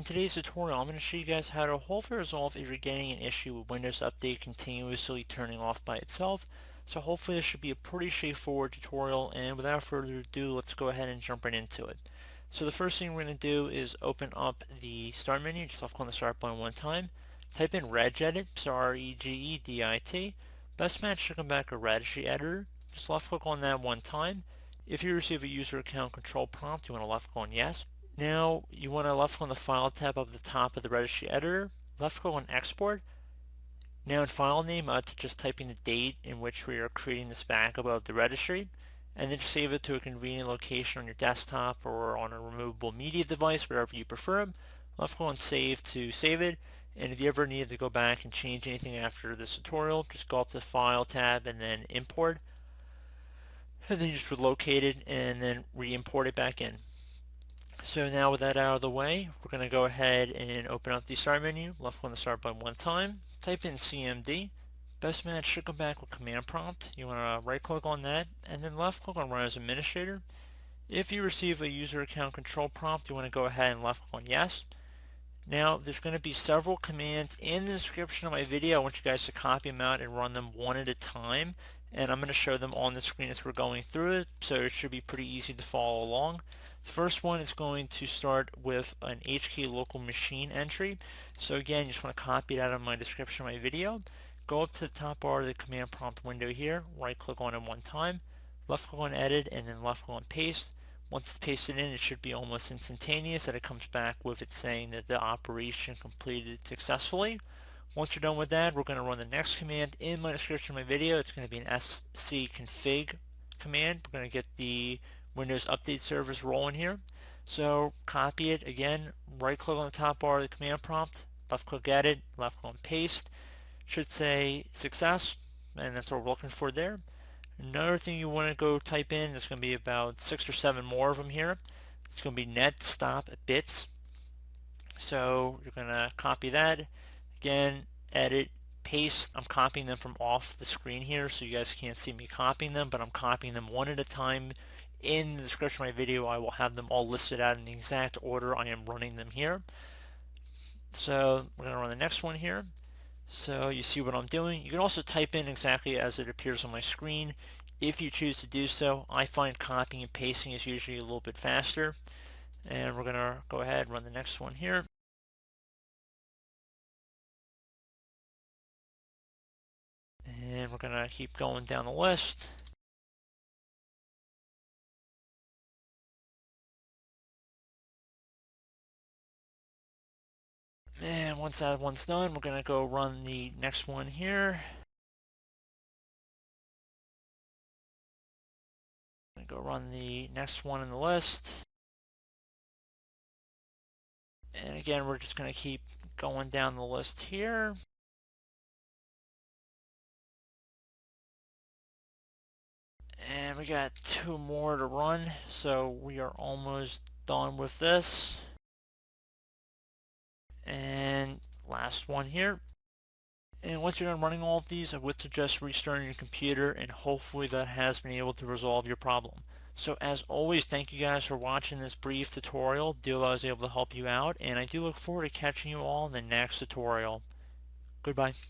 In today's tutorial, I'm going to show you guys how to hopefully resolve if you're getting an issue with Windows Update continuously turning off by itself. So hopefully this should be a pretty straightforward tutorial, and without further ado, let's go ahead and jump right into it. So the first thing we're going to do is open up the Start menu, just left click on the Start button one time, type in Regedit, so R-E-G-E-D-I-T. Best match should come back a registry editor, just left click on that one time. If you receive a user account control prompt, you want to left click on Yes. Now you want to left click on the File tab up the top of the registry editor, left click on Export. Now in file name, just type in the date in which we are creating this backup of the registry, and then just save it to a convenient location on your desktop or on a removable media device, wherever you prefer. Left click on Save to save it, and if you ever need to go back and change anything after this tutorial, just go up to the File tab and then Import, and then you just relocate it and then re-import it back in. So now with that out of the way, we're going to go ahead and open up the Start menu, left click on the Start button one time, type in CMD. Best match should come back with command prompt. You want to right click on that and then left click on Run as Administrator. If you receive a user account control prompt, you want to go ahead and left click on Yes. Now there's going to be several commands in the description of my video. I want you guys to copy them out and run them one at a time, and I'm going to show them on the screen as we're going through it, so it should be pretty easy to follow along. The first one is going to start with an HK local machine entry. So again, you just want to copy it out of my description of my video. Go up to the top bar of the command prompt window here, right click on it one time, left click on edit, and then left click on paste. Once it's pasted in, it should be almost instantaneous that it comes back with it saying that the operation completed successfully. Once you're done with that, we're going to run the next command in my description of my video. It's going to be an scconfig command. We're going to get the Windows Update service rolling here. So copy it again, right click on the top bar of the command prompt, left click edit, left click on paste. Should say success, and that's what we're looking for there. Another thing you want to go type in, there's going to be about 6 or 7 more of them here. It's going to be net stop bits. So you're going to copy that. Again, edit, paste. I'm copying them from off the screen here so you guys can't see me copying them, but I'm copying them one at a time. In the description of my video, I will have them all listed out in the exact order I am running them here. So we're going to run the next one here. So you see what I'm doing. You can also type in exactly as it appears on my screen if you choose to do so. I find copying and pasting is usually a little bit faster. And we're going to go ahead and run the next one here. And we're going to keep going down the list. And once that one's done, we're going to go run the next one here. I'm going to go run the next one in the list. And again, we're just going to keep going down the list here. And we got 2 more to run, so we are almost done with this. And last one here. And once you're done running all of these, I would suggest restarting your computer, and hopefully that has been able to resolve your problem. So as always, thank you guys for watching this brief tutorial. Do I was able to help you out, and I do look forward to catching you all in the next tutorial. Goodbye.